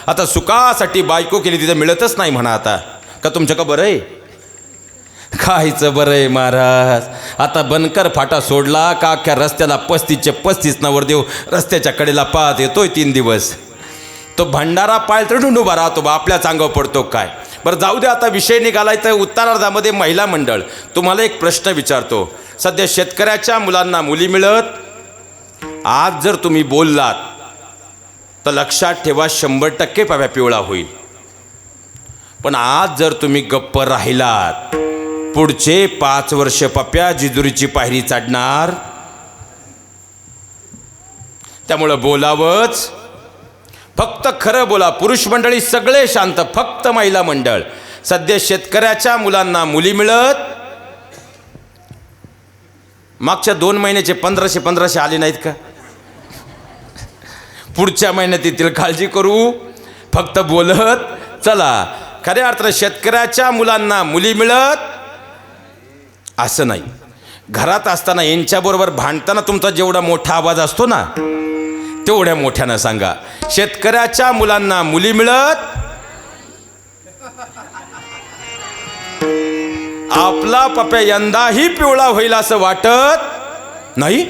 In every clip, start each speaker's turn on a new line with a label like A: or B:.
A: आता सुखासाठी बायको केली तिथं मिळतच नाही म्हणा. आता का तुमचं का बरं आहे? खायचं बरं आहे महाराज. आता बनकर फाटा सोडला का अख्ख्या रस्त्याला 35चे 35 नवरदेव रस्त्याच्या कडेला पाहत येतोय 3 दिवस. तो भंडारा पाळ तर उभा राहतो बा, आपल्या चांगलं पडतो काय. बरं जाऊ दे, आता विषय निघालाय तर उत्तरार्धामध्ये महिला मंडळ. तुम्हाला एक प्रश्न विचारतो. सध्या शेतकऱ्याच्या मुलांना मुली मिळत. आज जर तुम्ही बोललात तर लक्षात ठेवा 100% पप्या पिवळा होईल. पण आज जर तुम्ही गप्प राहिलात पुढचे 5 वर्ष पप्या जिजुरीची पायरी चढणार. त्यामुळं बोलावंच, फक्त खरं बोला. पुरुष मंडळी सगळे शांत, फक्त महिला मंडळ. सध्या शेतकऱ्याच्या मुलांना मुली मिळत. मागच्या 2 महिन्याचे 1500 आले नाहीत का? पुढच्या महिन्यात येतील, काळजी करू. फक्त बोलत चला. खऱ्या अर्थानं शेतकऱ्याच्या मुलांना मुली मिळत असं नाही. घरात असताना यांच्याबरोबर भांडताना तुमचा जेवढा मोठा आवाज असतो ना तेवढ्या मोठ्यानं सांगा, शेतकऱ्याच्या मुलांना मुली मिळत. आपला पप्या यंदाही पिवळा होईल असं वाटत नाही.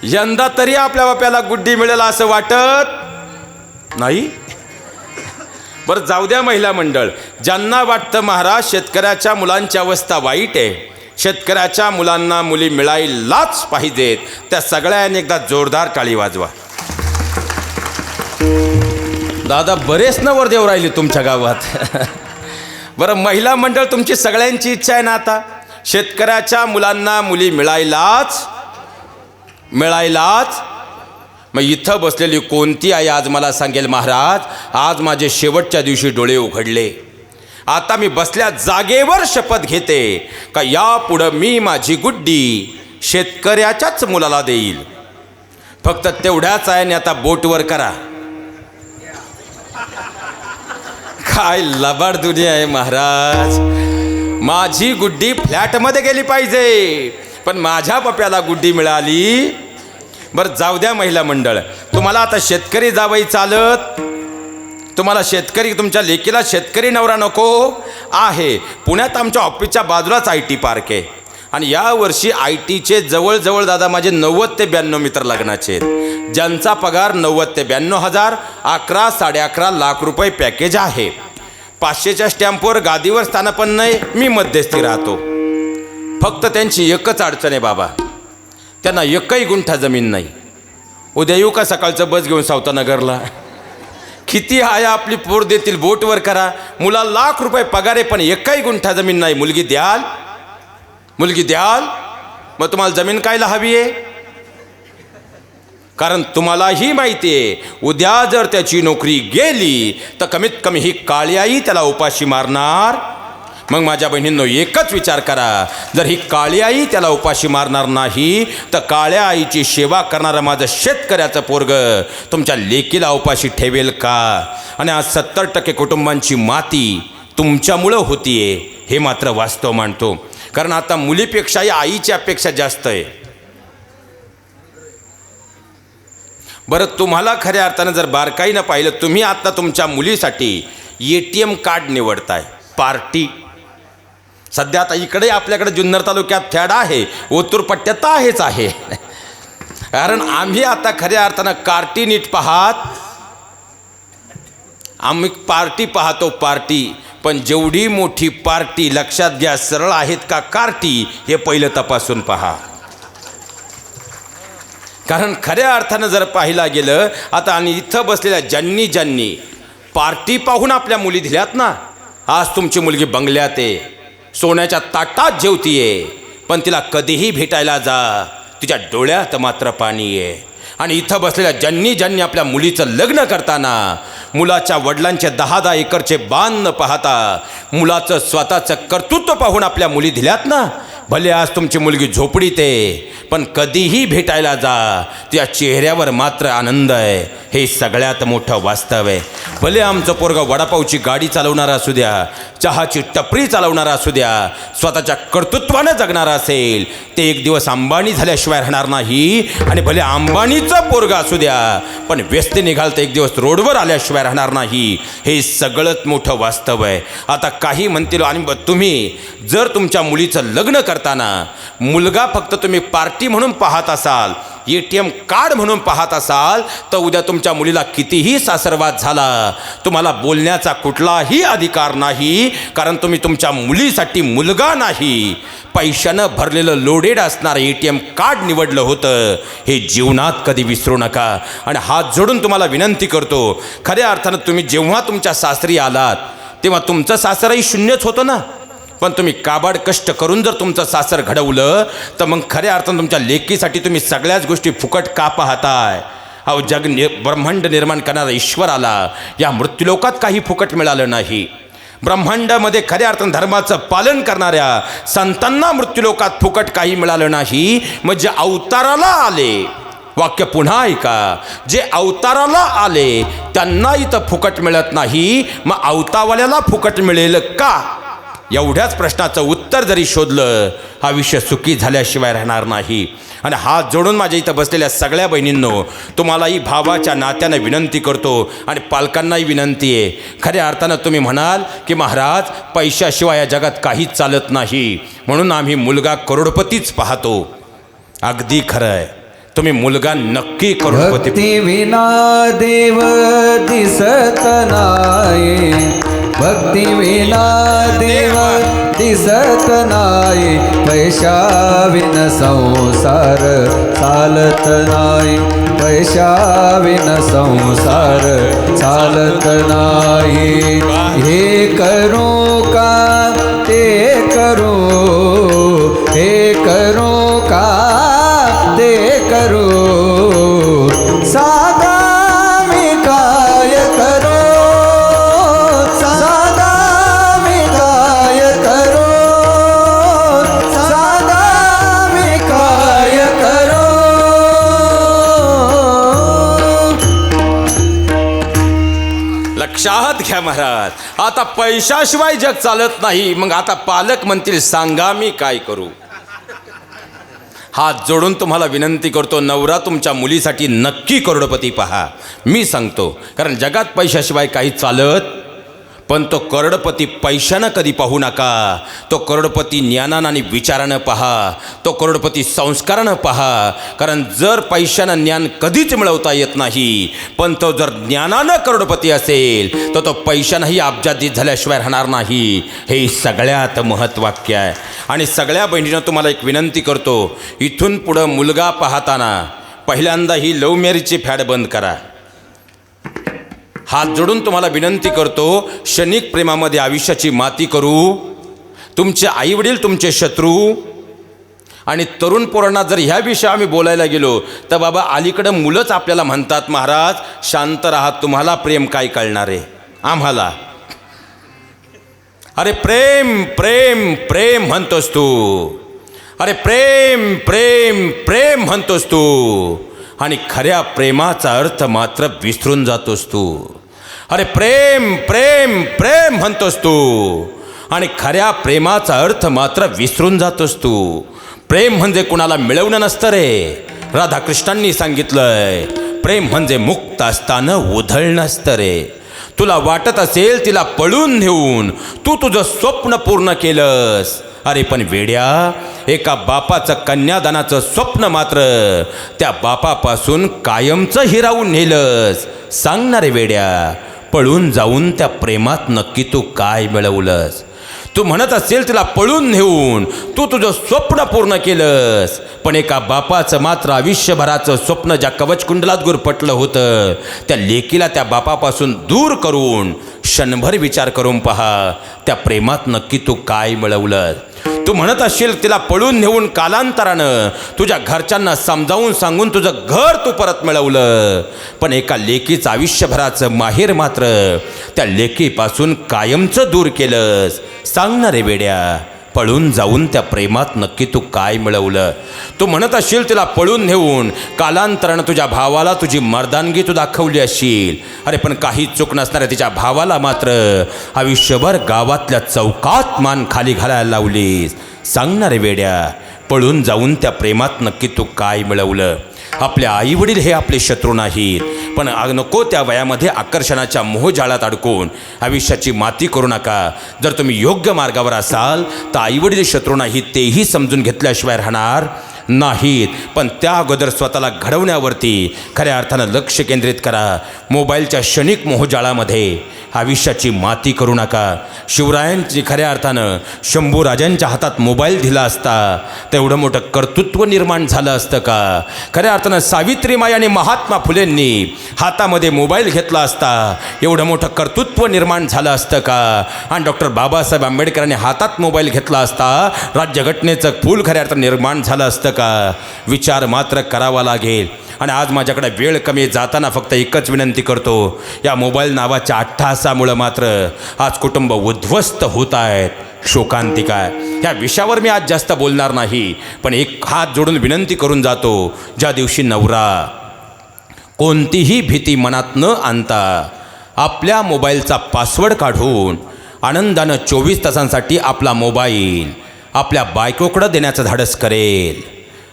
A: यंदा तरी आपल्या पप्याला गुड्डी मिळेल असं वाटत नाही. बरं जाऊ द्या महिला मंडळ. ज्यांना वाटतं महाराज शेतकऱ्याच्या मुलांची अवस्था वाईट आहे, शेतकऱ्याच्या मुलांना मुली मिळायलाच पाहिजेत, त्या सगळ्यांनी एकदा जोरदार टाळी वाजवा. दादा बरेच नवरदेव राहिले तुमच्या गावात. बरं महिला मंडळ, तुमची सगळ्यांची इच्छा आहे ना आता शेतकऱ्याच्या मुलांना मुली मिळायलाच. मग इथं बसलेली कोणती आई आज मला सांगेल महाराज आज माझे शेवटच्या दिवशी डोळे उघडले, आता मी बसल्या जागेवर शपथ घेते का यापुढं मी माझी गुड्डी शेतकऱ्याच्याच मुलाला देईल. फक्त तेवढ्याच आहे. आता बोटवर करा. काय लबाड दुनिया आहे महाराज. माझी गुड्डी फ्लॅटमध्ये गेली पाहिजे, पण माझ्या पप्याला गुड्डी मिळाली. बरं जाऊ द्या महिला मंडळ. तुम्हाला आता शेतकरी जावई चालत. तुम्हाला शेतकरी, तुमच्या लेकीला शेतकरी नवरा नको आहे. पुण्यात आमच्या ऑफिसच्या बाजूलाच IT पार्क आहे आणि यावर्षी ITचे जवळजवळ दादा माझे 90 ते 92 मित्र लग्नाचे आहेत, ज्यांचा पगार 90 ते 92 हजार, 11 साडे 11 लाख रुपये पॅकेज आहे. 500च्या स्टॅम्पवर गादीवर स्थान पण नाही, मी मध्यस्थी राहतो. फक्त त्यांची एकच अडचण आहे बाबा, त्यांना एकही गुंठा जमीन नाही. उद्या येऊ का सकाळचं बस घेऊन सावतानगरला? किती आहे आपली पोर देतील, बोटवर करा. मुला लाख रुपये पगार आहे पण एकही गुंठा जमीन नाही. मुलगी द्याल? मग तुम्हाला जमीन कायला हवी आहे? कारण तुम्हालाही माहिती आहे उद्या जर त्याची नोकरी गेली तर कमीत कमी ही काळी आई त्याला उपाशी मारणार. मग माझ्या बहिणींनो एकच विचार करा, जर ही काळी आई त्याला उपाशी मारणार नाही तर काळ्या आईची सेवा करणारं माझं शेतकऱ्याचं पोरग तुमच्या लेकीला उपाशी ठेवेल का? आणि आज 70% कुटुंबांची माती तुमच्यामुळं होतीये हे मात्र वास्तव मानतो. कारण आता मुलीपेक्षाही आईची अपेक्षा जास्त आहे. बरं तुम्हाला खऱ्या अर्थानं जर बारकाईनं पाहिलं, तुम्ही आता तुमच्या मुलीसाठी ATM कार्ड निवडताय. पार्टी सध्या आता इकडे आपल्याकडे जुन्नर तालुक्यात फॅड आहे, ओतूर पट्ट्यात आहेच आहे. कारण आम्ही आता खऱ्या अर्थानं कार्टी नीट पाहत, आम्ही पार्टी पाहतो पार्टी. पण जेवढी मोठी पार्टी लक्षात घ्या, सरळ आहेत का कार्टी हे पहिलं तपासून पहा. कारण खऱ्या अर्थानं जर पाहिला गेलं आता, आणि इथं बसलेल्या ज्यांनी पार्टी पाहून आपल्या मुली दिल्यात ना, आज तुमची मुलगी बंगल्यात आहे, सोन्याच्या ताटात जेवतीये, पण तिला कधीही भेटायला जा तिच्या डोळ्यात मात्र पाणी आहे. आणि इथं बसलेल्या ज्यांनी आपल्या मुलीचं लग्न करताना मुलाच्या वडिलांचे 10 एकरचे बांध न पाहता मुलाचं स्वतःचं कर्तृत्व पाहून आपल्या मुली दिल्यात ना, भले आज तुमची मुलगी झोपडीत आहे, पण कधीही भेटायला जा, त्या चेहऱ्यावर मात्र आनंद आहे. हे सगळ्यात मोठं वास्तव आहे. भले आमचं पोरगं वडापावची गाडी चालवणारा असू द्या, चहाची टपरी चालवणारा असू द्या, स्वतःच्या कर्तृत्वानं जगणारा असेल, ते एक दिवस अंबानी झाल्याशिवाय राहणार नाही. आणि भले अंबानीचं पोरगं असू द्या, पण व्यस्ती निघाल तर एक दिवस रोडवर आल्याशिवाय राहणार नाही. हे सगळंच मोठं वास्तव आहे. आता काही म्हणतील, आणि तुम्ही जर तुमच्या मुलीचं लग्न करताना मुलगा फक्त तुम्ही पार्टी म्हणून पाहत असाल, ATM कार्ड म्हणून पाहत असाल, तर उद्या तुमच्या मुलीला कितीही सासरवाद झाला, तुम्हाला बोलण्याचा कुठलाही अधिकार नाही. कारण तुम्ही तुमच्या मुलीसाठी मुलगा नाही, पैशानं भरलेलं लोडेड असणारं ATM कार्ड निवडलं होतं. हे जीवनात कधी विसरू नका. आणि हात जोडून तुम्हाला विनंती करतो, खऱ्या अर्थानं तुम्ही जेव्हा तुमच्या सासरी आलात तेव्हा तुमचं सासरही शून्यच होतं ना, पण तुम्ही काबाड कष्ट करून जर तुमचं सासर घडवलं, तर मग खऱ्या अर्थानं तुमच्या लेकीसाठी तुम्ही सगळ्याच गोष्टी फुकट का पाहताय? अहो, ब्रह्मांड निर्माण करणारा ईश्वर आला, या मृत्यूलोकात काही फुकट मिळालं नाही. ब्रह्मांडामध्ये खऱ्या अर्थानं धर्माचं पालन करणाऱ्या संतांना मृत्यूलोकात फुकट काही मिळालं नाही. मग जे अवताराला आले, वाक्य पुन्हा ऐका, जे अवताराला आले त्यांना इथं फुकट मिळत नाही, मग अवतावाल्याला फुकट मिळेल का? एवढ्याच प्रश्नाचं उत्तर जरी शोधलं, हा विषय सुखी झाल्याशिवाय राहणार नाही. आणि हात जोडून माझ्या इथं बसलेल्या सगळ्या बहिणींनो, तुम्हालाही भावाच्या नात्यानं विनंती करतो आणि पालकांनाही विनंती आहे. खऱ्या अर्थानं तुम्ही म्हणाल की महाराज, पैशाशिवाय या जगात काहीच चालत नाही, म्हणून आम्ही मुलगा करोडपतीच पाहतो. अगदी खरं आहे, तुम्ही मुलगा नक्की करोडपती.
B: भक्ती विना देव दिसत नाही, भक्ती विना देव दिसत नाही, पैशा विन संसार चालत नाही, पैशा विन संसार चालत नाही. हे करू का ते करू, हे करू का ते करू, साधा मी काय करू, साधा मी काय करू, साधा मी काय करू.
A: लक्षात घ्या महाराज, आता पैशाशिवाय जग चालत नाही. मग आता पालक म्हणतील, सांगा मी काय करू? हात जोडून तुम्हाला विनंती करतो, नवरा तुमच्या मुलीसाठी नक्की करोडपती पहा. मी सांगतो, कारण जगात पैशाशिवाय काही चालत, पण तो करोडपती पैशानं कधी पाहू नका. तो करोडपती ज्ञानानं आणि विचारानं पहा, तो करोडपती संस्कारानं पहा. कारण जर पैशानं ज्ञान कधीच मिळवता येत नाही, पण तो जर ज्ञानानं करोडपती असेल, तर तो पैशानंही अब्जाधीश झाल्याशिवाय राहणार नाही. हे सगळ्यात महत्त्वाक्य आहे. आणि सगळ्या बहिणींना तुम्हाला एक विनंती करतो, इथून पुढं मुलगा पाहताना पहिल्यांदा ही लव्ह मॅरेजची फॅड बंद करा. हात जोडून तुम्हाला विनंती करतो, क्षणिक प्रेमामध्ये आयुष्याची माती करू. तुमचे आईवडील तुमचे शत्रू. आणि तरुण पोरांना जर ह्या विषयी आम्ही बोलायला गेलो, तर बाबा अलीकडं मुलंच आपल्याला म्हणतात, महाराज शांत राहा, तुम्हाला प्रेम काय कळणार आहे आम्हाला. अरे प्रेम प्रेम प्रेम म्हणतोस तू, अरे प्रेम प्रेम प्रेम म्हणतोस तू, आणि खऱ्या प्रेमाचा अर्थ मात्र विसरून जातोस तू. अरे प्रेम प्रेम प्रेम म्हणतोस तू, आणि खऱ्या प्रेमाचा अर्थ मात्र विसरून जातोस तू. प्रेम म्हणजे कुणाला मिळवणं नसतं रे. राधाकृष्णांनी सांगितलंय, प्रेम म्हणजे मुक्त असताना उधळणं नसतं रे. तुला वाटत असेल तिला पळून नेऊन तू तुझं स्वप्न पूर्ण केलंस. अरे पण वेड्या, एका बापाचं कन्यादानाचं स्वप्न मात्र त्या बापापासून कायमचं हिरावून नेलंस. सांगणारे वेड्या, पळून जाऊन त्या प्रेमात नक्की तू काय मिळवलंस? तू म्हणत असेल तिला पळून नेऊन तू तुझं स्वप्न पूर्ण केलंस, पण एका बापाचं मात्र आयुष्यभराचं स्वप्न ज्या कवचकुंडलात गुरफटलं होतं, त्या लेकीला त्या बापापासून दूर करून क्षणभर विचार करून पहा, त्या प्रेमात नक्की तू काय मिळवलं? तू म्हणत असशील तिला पळून नेऊन कालांतरानं तुझ्या घरच्यांना समजावून सांगून तुझं घर तू परत मिळवलं, पण एका लेकीचं आयुष्यभराचं माहेर मात्र त्या लेकीपासून कायमचं दूर केलंस. सांगणारे वेड्या, पळून जाऊन त्या प्रेमात नक्की तू काय मिळवलं? तू म्हणत असशील तिला पळून नेऊन कालांतरानं तुझ्या भावाला तुझी मर्दानगी तू दाखवली असशील. अरे पण काही चूक नसणाऱ्या तिच्या भावाला मात्र आयुष्यभर गावातल्या चौकात मान खाली घालायला लावलीस. सांगणार वेड्या, पळून जाऊन त्या प्रेमात नक्की तू काय मिळवलं? आपले आईवडील हे आपले शत्रू नाहीत, पण नको त्या वयामध्ये आकर्षणाच्या मोहजाळात अडकून आयुष्याची माती करू नका. जर तुम्ही योग्य मार्गावर असाल तर आईवडील शत्रू नाहीत, तेही समजून घेतल्याशिवाय राहणार नाहीत. पण त्या अगोदर स्वतःला घडवण्यावरती खऱ्या अर्थानं लक्ष केंद्रित करा. मोबाईलच्या क्षणिक मोहजाळामध्ये आयुष्याची माती करू नका. शिवरायांची खऱ्या अर्थानं शंभूराजांच्या हातात मोबाईल दिला असता तर एवढं मोठं कर्तृत्व निर्माण झालं असतं का? खऱ्या अर्थानं सावित्रीमाई आणि महात्मा फुलेंनी हातामध्ये मोबाईल घेतला असता एवढं मोठं कर्तृत्व निर्माण झालं असतं का? आणि डॉक्टर बाबासाहेब आंबेडकरांनी हातात मोबाईल घेतला असता राज्यघटनेचं फूल खऱ्या अर्थानं निर्माण झालं असतं का? विचार मात्र करावा लागेल. आणि आज माझ्याकडे वेळ कमी जाताना फक्त एकच विनंती करतो, या मोबाईल नावाच्या अट्टहासामुळं मात्र आज कुटुंब उद्ध्वस्त होत आहेत. शोकांतिका आहे. ह्या विषयावर मी आज जास्त बोलणार नाही, पण एक हात जोडून विनंती करून जातो, ज्या दिवशी नवरा कोणतीही भीती मनात न आणता आपल्या मोबाईलचा पासवर्ड काढून आनंदानं 24 तासांसाठी आपला मोबाईल आपल्या बायकोकडं देण्याचं धाडस करेल,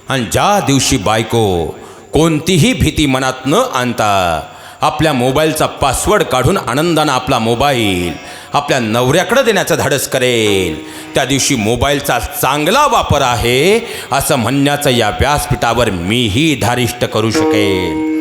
A: आणि ज्या दिवशी बायको कोणतीही भीती मनात न आणता आपल्या मोबाईलचा पासवर्ड काढून आनंदानं आपला मोबाईल आपल्या नवऱ्याकडं देण्याचं धाडस करेल, त्या दिवशी मोबाईलचा चांगला वापर आहे असं म्हणण्याचं या व्यासपीठावर मीही धारिष्ट करू शकेन.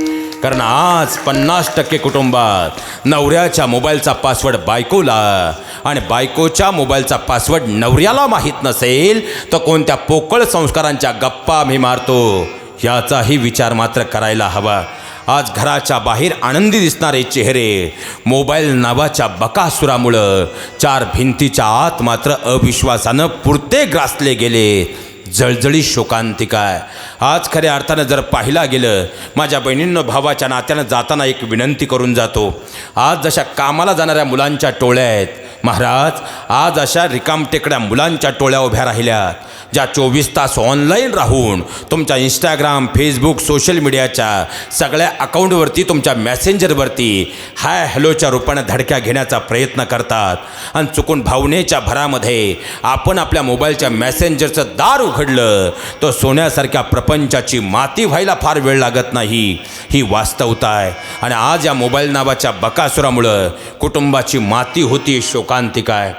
A: कारण आज 50% कुटुंबात नवऱ्याच्या मोबाईलचा पासवर्ड बायकोला आणि बायकोच्या मोबाईलचा पासवर्ड नवऱ्याला माहीत नसेल तर कोणत्या पोकळ संस्कारांच्या गप्पा आम्ही मारतो याचाही विचार मात्र करायला हवा. आज घराच्या बाहेर आनंदी दिसणारे चेहरे मोबाईल नावाच्या बकासुरामुळं चार भिंतीच्या आत मात्र अविश्वासानं पुरते ग्रासले गेले. जळजळी शोकांतिका आहे. आज खऱ्या अर्थानं जर पाहिला गेलं, माझ्या बहिणींनो, भावाच्या नात्यानं जाताना एक विनंती करून जातो. आज जशा कामाला जाणाऱ्या मुलांच्या टोळ्या आहेत महाराज, आज अशा रिकामटेकड्या मुलांच्या टोळ्या उभ्या राहिल्यात ज्या 24 तास ऑनलाईन राहून तुमच्या इंस्टाग्राम, फेसबुक, सोशल मीडियाच्या सगळ्या अकाउंटवरती, तुमच्या मेसेंजरवरती हाय हॅलोच्या रूपानं धडक्या घेण्याचा प्रयत्न करतात. आणि चुकून भावनेच्या भरामध्ये आपण आपल्या मोबाईलच्या मेसेंजरचं दार उघडलं तर सोन्यासारख्या प्रपंचाची माती व्हायला फार वेळ लागत नाही. ही वास्तवता आहे. आणि आज या मोबाईल नावाच्या बकासुरामुळं कुटुंबाची माती होती. शोकांतिका आहे.